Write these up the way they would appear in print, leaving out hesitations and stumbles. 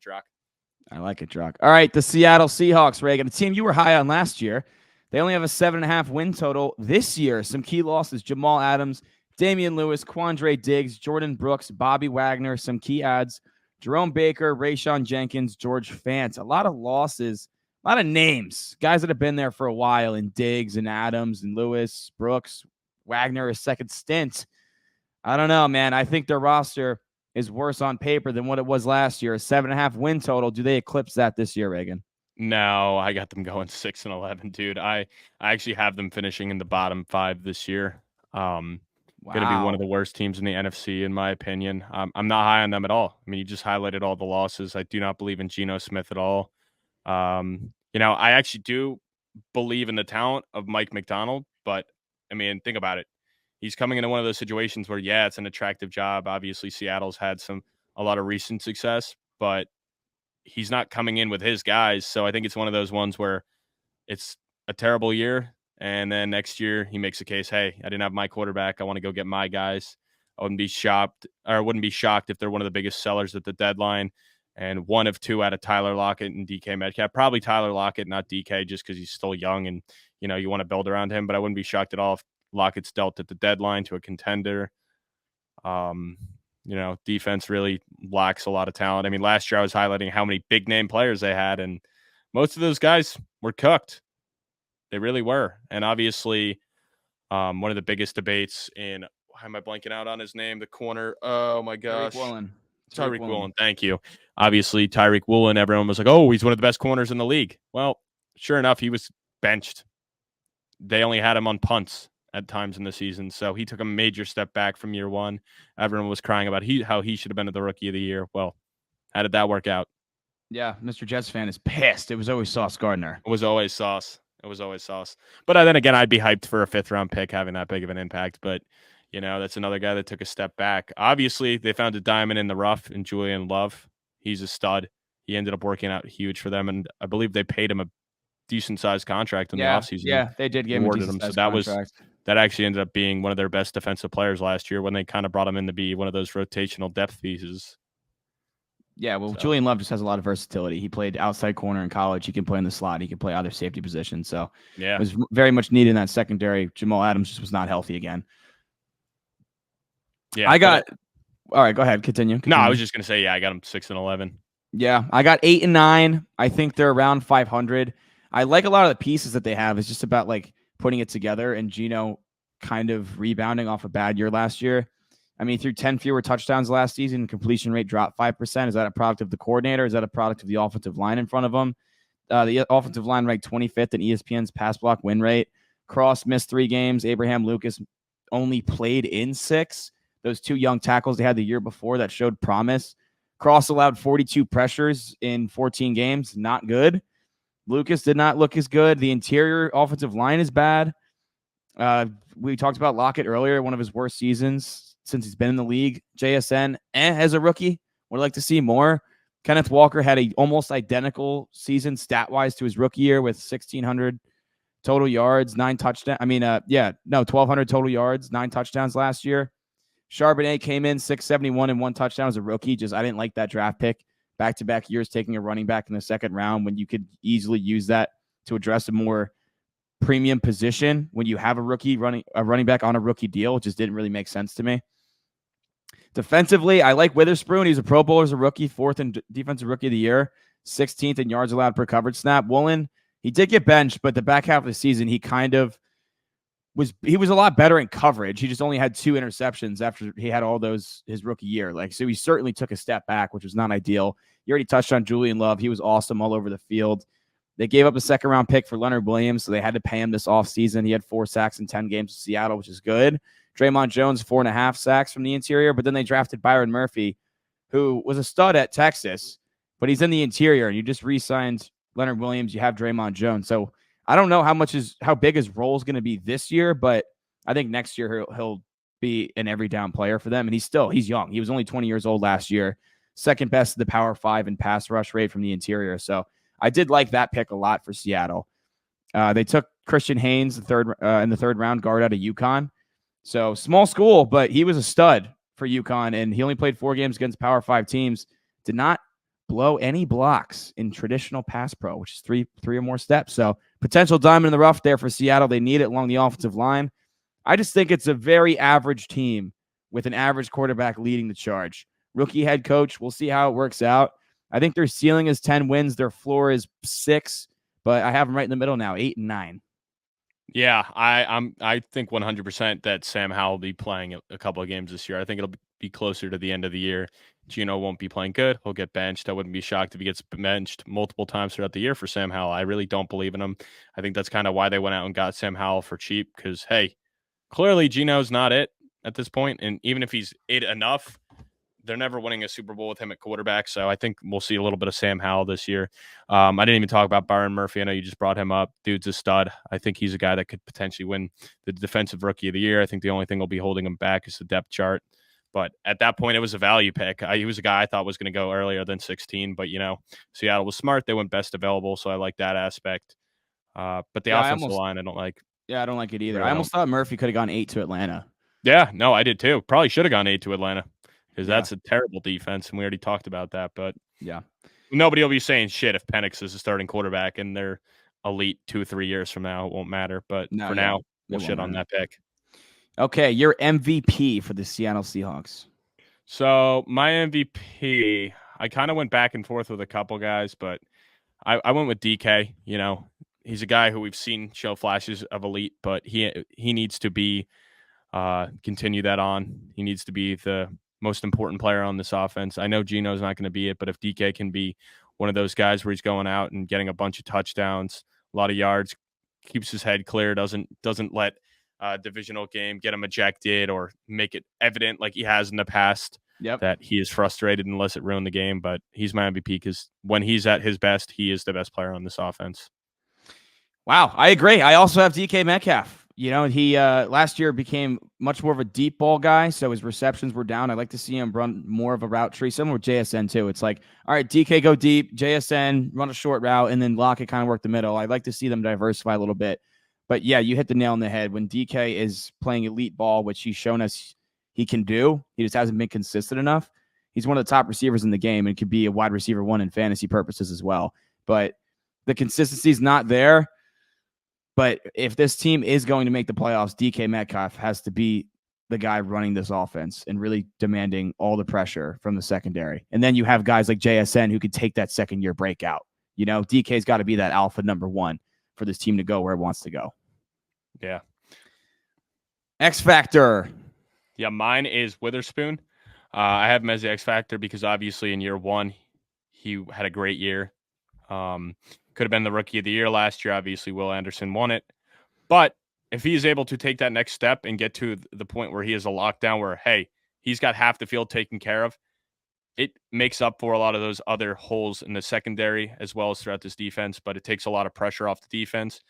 Drock. I like it, Drock. All right, the Seattle Seahawks, Reagan, a team you were high on last year. They only have a 7.5 win total this year. Some key losses: Jamal Adams, Damian Lewis, Quandre Diggs, Jordan Brooks, Bobby Wagner. Some key adds: Jerome Baker, Rayshon Jenkins, George Fant. A lot of losses, a lot of names, guys that have been there for a while in Diggs and Adams and Lewis, Brooks, Wagner, a second stint. I don't know, man. I think their roster is worse on paper than what it was last year. A 7.5 win total. Do they eclipse that this year, Reagan? No, I got them going 6-11, dude. I actually have them finishing in the bottom 5 this year. Going to be one of the worst teams in the NFC, in my opinion. I'm not high on them at all. I mean, you just highlighted all the losses. I do not believe in Geno Smith at all. I actually do believe in the talent of Mike McDonald, but I mean, think about it. He's coming into one of those situations where, yeah, it's an attractive job. Obviously, Seattle's had a lot of recent success, but he's not coming in with his guys. So I think it's one of those ones where it's a terrible year. And then next year he makes a case, hey, I didn't have my quarterback. I want to go get my guys. I wouldn't be shocked if they're one of the biggest sellers at the deadline. And one of two out of Tyler Lockett and DK Metcalf. Probably Tyler Lockett, not DK, just because he's still young and, you want to build around him. But I wouldn't be shocked at all if Lockett's dealt at the deadline to a contender. Defense really lacks a lot of talent. I mean, last year I was highlighting how many big name players they had, and most of those guys were cooked. They really were. And obviously, one of the biggest debates in, why am I blanking out on his name? The corner. Oh my gosh. Tyreek Woolen. Thank you. Obviously, Tyreek Woolen, everyone was like, oh, he's one of the best corners in the league. Well, sure enough, he was benched. They only had him on punts at times in the season. So he took a major step back from year one. Everyone was crying about how he should have been the rookie of the year. Well, how did that work out? Yeah, Mr. Jets fan is pissed. It was always Sauce Gardner. It was always Sauce. But then again, I'd be hyped for a 5th-round pick having that big of an impact. But, that's another guy that took a step back. Obviously, they found a diamond in the rough in Julian Love. He's a stud. He ended up working out huge for them. And I believe they paid him a decent-sized contract in the offseason. Yeah, they did give him a decent-sized contract. That actually ended up being one of their best defensive players last year when they kind of brought him in to be one of those rotational depth pieces. Yeah, well, Julian Love just has a lot of versatility. He played outside corner in college. He can play in the slot. He can play other safety positions. So it was very much needed in that secondary. Jamal Adams just was not healthy again. Yeah, all right, go ahead. Continue. No, I was just going to say, I got him 6-11. Yeah, I got 8-9. I think they're around 500. I like a lot of the pieces that they have. It's just about putting it together, and Geno kind of rebounding off a bad year last year. I mean, through 10 fewer touchdowns last season, completion rate dropped 5%. Is that a product of the coordinator? Is that a product of the offensive line in front of him? The offensive line ranked 25th in ESPN's pass block win rate. Cross missed 3 games. Abraham Lucas only played in 6. Those 2 young tackles they had the year before that showed promise. Cross allowed 42 pressures in 14 games. Not good. Lucas did not look as good. The interior offensive line is bad. We talked about Lockett earlier, one of his worst seasons since he's been in the league. JSN, as a rookie, would like to see more. Kenneth Walker had a almost identical season stat-wise to his rookie year with 1,600 total yards, 9 touchdowns. 1,200 total yards, 9 touchdowns last year. Charbonnet came in 671 and 1 touchdown as a rookie. I didn't like that draft pick. Back-to-back years taking a running back in the second round when you could easily use that to address a more premium position when you have a running back on a rookie deal. It just didn't really make sense to me. Defensively, I like Witherspoon. He's a Pro Bowler as a rookie, 4th in defensive rookie of the year, 16th in yards allowed per coverage snap. Woolen, he did get benched, but the back half of the season, he was a lot better in coverage. He just only had 2 interceptions after he had all those his rookie year. So he certainly took a step back, which was not ideal. You already touched on Julian Love. He was awesome all over the field. They gave up a 2nd-round pick for Leonard Williams, so they had to pay him this offseason. He had 4 sacks in 10 games in Seattle, which is good. Draymond Jones, 4.5 sacks from the interior, but then they drafted Byron Murphy, who was a stud at Texas, but he's in the interior, and you just re-signed Leonard Williams. You have Draymond Jones. So I don't know how big his role is going to be this year, but I think next year he'll be an every down player for them. And he's young. He was only 20 years old last year, 2nd best in the Power 5 in pass rush rate from the interior. So I did like that pick a lot for Seattle. They took Christian Haynes in the 3rd round, guard out of UConn. So small school, but he was a stud for UConn, and he only played 4 games against Power 5 teams. Did not blow any blocks in traditional pass pro, which is three or more steps. So potential diamond in the rough there for Seattle. They need it along the offensive line. I just think it's a very average team with an average quarterback leading the charge. Rookie head coach. We'll see how it works out. I think their ceiling is 10 wins. Their floor is 6, but I have them right in the middle now, 8 and 9. Yeah, I think 100% that Sam Howell will be playing a couple of games this year. I think it'll be closer to the end of the year. Gino won't be playing good. He'll get benched. I wouldn't be shocked if he gets benched multiple times throughout the year for Sam Howell. I really don't believe in him. I think that's kind of why they went out and got Sam Howell for cheap because, hey, clearly Gino's not it at this point. And even if he's it enough, they're never winning a Super Bowl with him at quarterback. So I think we'll see a little bit of Sam Howell this year. I didn't even talk about Byron Murphy. I know you just brought him up. Dude's a stud. I think he's a guy that could potentially win the Defensive Rookie of the Year. I think the only thing will be holding him back is the depth chart. But at that point, it was a value pick. He was a guy I thought was going to go earlier than 16. But, Seattle was smart. They went best available. So I like that aspect. But the offensive line, I don't like. Yeah, I don't like it either. I almost thought Murphy could have gone 8 to Atlanta. Yeah, no, I did too. Probably should have gone 8 to Atlanta. Because that's a terrible defense, and we already talked about that. But yeah, nobody will be saying shit if Penix is a starting quarterback and they're elite 2 or 3 years from now. It won't matter. But for now, we'll shit on that pick. Okay, your MVP for the Seattle Seahawks. So my MVP, I kind of went back and forth with a couple guys, but I went with DK. He's a guy who we've seen show flashes of elite, but he needs to be continue that on. He needs to be the most important player on this offense. I know Gino's not going to be it, but if DK can be one of those guys where he's going out and getting a bunch of touchdowns, a lot of yards, keeps his head clear, doesn't let divisional game get him ejected or make it evident like he has in the past that he is frustrated unless it ruined the game. But he's my MVP because when he's at his best, he is the best player on this offense. Wow, I agree. I also have DK Metcalf. He last year became much more of a deep ball guy, so his receptions were down. I like to see him run more of a route tree, similar with JSN too. It's like, all right, DK go deep, JSN run a short route, and then Lockett kind of work the middle. I like to see them diversify a little bit. But yeah, you hit the nail on the head. When DK is playing elite ball, which he's shown us he can do, he just hasn't been consistent enough. He's one of the top receivers in the game and could be a wide receiver 1 in fantasy purposes as well. But the consistency is not there. But if this team is going to make the playoffs, DK Metcalf has to be the guy running this offense and really demanding all the pressure from the secondary. And then you have guys like JSN who could take that second-year breakout. DK's got to be that alpha number 1 for this team to go where it wants to go. Yeah. X Factor. Yeah, mine is Witherspoon. I have him as the X Factor because obviously in year 1, he had a great year. Could have been the Rookie of the Year last year. Obviously, Will Anderson won it. But if he is able to take that next step and get to the point where he is a lockdown where, hey, he's got half the field taken care of, it makes up for a lot of those other holes in the secondary as well as throughout this defense. But it takes a lot of pressure off the defense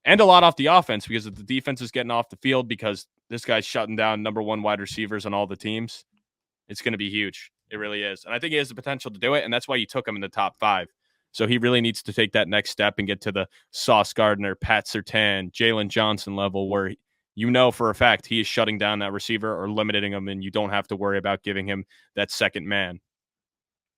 and a lot off the offense because if the defense is getting off the field because this guy's shutting down number 1 wide receivers on all the teams, it's going to be huge. It really is. And I think he has the potential to do it. And that's why you took him in the top 5. So he really needs to take that next step and get to the Sauce Gardner, Pat Surtain, Jalen Johnson level where for a fact he is shutting down that receiver or limiting him, and you don't have to worry about giving him that second man.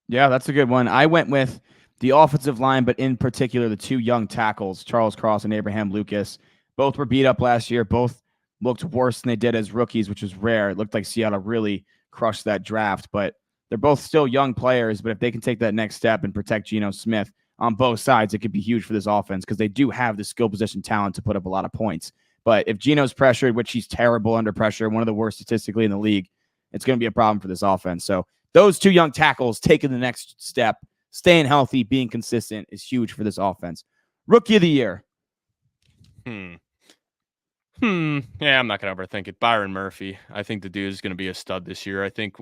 Yeah, that's a good one. I went with the offensive line, but in particular the 2 young tackles, Charles Cross and Abraham Lucas. Both were beat up last year. Both looked worse than they did as rookies, which was rare. It looked like Seattle really crushed that draft, but they're both still young players, but if they can take that next step and protect Geno Smith on both sides, it could be huge for this offense because they do have the skill position talent to put up a lot of points. But if Geno's pressured, which he's terrible under pressure, one of the worst statistically in the league, it's going to be a problem for this offense. So those 2 young tackles taking the next step, staying healthy, being consistent is huge for this offense. Rookie of the Year. Yeah, I'm not going to overthink it. Byron Murphy. I think the dude is going to be a stud this year. I think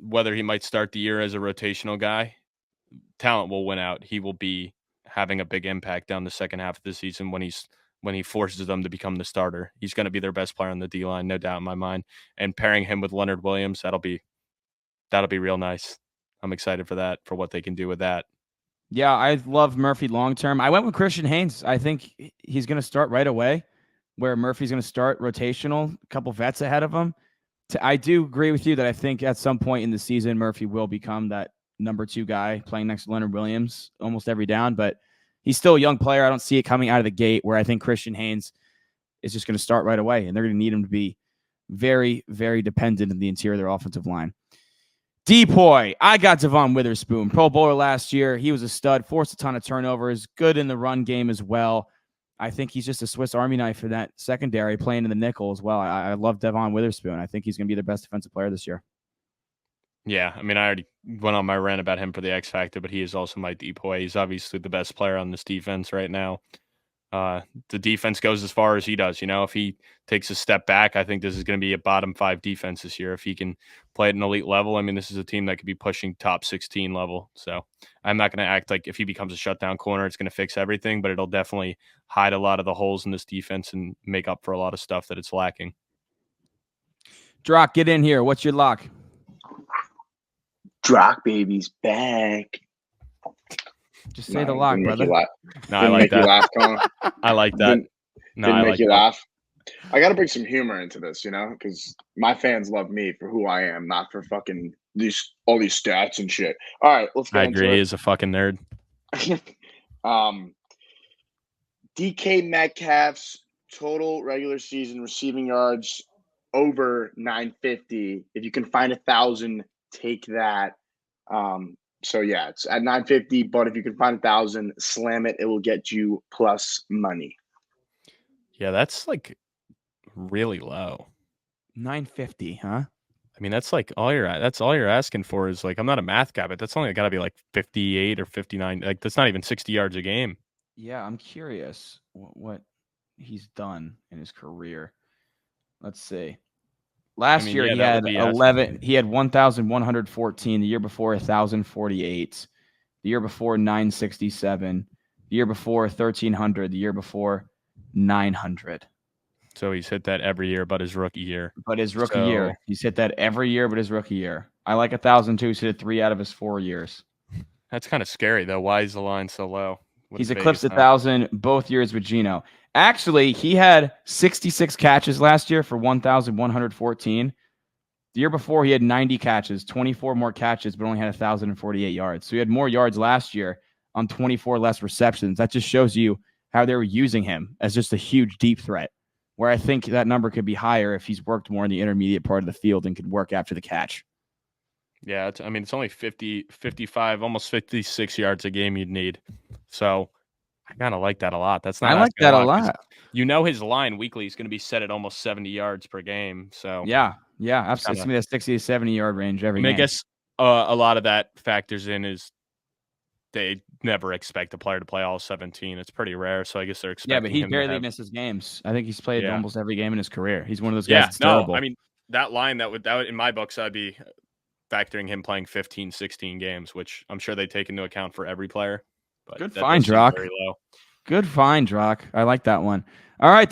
whether he might start the year as a rotational guy, talent will win out. He will be having a big impact down the second half of the season when he forces them to become the starter. He's going to be their best player on the D-line, no doubt in my mind. And pairing him with Leonard Williams, that'll be real nice. I'm excited for that, for what they can do with that. Yeah, I love Murphy long-term. I went with Christian Haynes. I think he's going to start right away, where Murphy's going to start rotational, a couple vets ahead of him. I do agree with you that I think at some point in the season, Murphy will become that number 2 guy playing next to Leonard Williams almost every down, but he's still a young player. I don't see it coming out of the gate where I think Christian Haynes is just going to start right away, and they're going to need him to be very, very dependent in the interior of their offensive line. Depoy, I got Devon Witherspoon, Pro Bowler last year. He was a stud, forced a ton of turnovers, good in the run game as well. I think he's just a Swiss Army knife for that secondary, playing in the nickel as well. I love Devon Witherspoon. I think he's going to be their best defensive player this year. Yeah, I mean, I already went on my rant about him for the X Factor, but he is also my Depoy. He's obviously the best player on this defense right now. The defense goes as far as he does. If he takes a step back, I think this is going to be a bottom 5 defense this year. If he can play at an elite level, I mean, this is a team that could be pushing top 16 level. So I'm not going to act like if he becomes a shutdown corner, it's going to fix everything, but it'll definitely hide a lot of the holes in this defense and make up for a lot of stuff that it's lacking. Drock, get in here. What's your lock? Drock baby's back. Just say the lock, brother. No, I like that. I like that. Didn't make you laugh. I got to bring some humor into this, because my fans love me for who I am, not for fucking all these stats and shit. All right, let's get into it. I agree. He is a fucking nerd. DK Metcalf's total regular season receiving yards over 950. If you can find 1,000, take that. So yeah, it's at 950, but if you can find 1,000, slam it. It will get you plus money. Yeah, that's like really low. 950, huh? I mean, that's like all you're asking for is like, I'm not a math guy, but that's only got to be like 58 or 59. Like that's not even 60 yards a game. Yeah, I'm curious what he's done in his career. Let's see. Last year he had 11. He had 1,114. The year before 1,048. The year before 967. The year before 1,300. The year before 900. So he's hit that every year, but his rookie year. He's hit that every year, but his rookie year. I like 1,000 too. He's hit it 3 out of his 4 years. That's kind of scary though. Why is the line so low? He's eclipsed 1,000 both years with Geno. Actually, he had 66 catches last year for 1,114. The year before, he had 90 catches, 24 more catches, but only had 1,048 yards. So he had more yards last year on 24 less receptions. That just shows you how they were using him as just a huge deep threat, where I think that number could be higher if he's worked more in the intermediate part of the field and could work after the catch. Yeah, it's only 50, 55, almost 56 yards a game you'd need. So I kind of like that a lot. That's not. I like that a lot. His line weekly is going to be set at almost 70 yards per game. So yeah, absolutely. It's going to be that 60 to 70 yard range every game. I guess a lot of that factors in is they never expect a player to play all 17. It's pretty rare. So I guess they're expecting. Yeah, but he barely misses games. I think he's played almost every game in his career. He's one of those guys. That's terrible. I mean that line that would in my books I'd be factoring him playing 15, 16 games, which I'm sure they take into account for every player. But good find, Drock. Very low. Good find, Drock. I like that one. All right.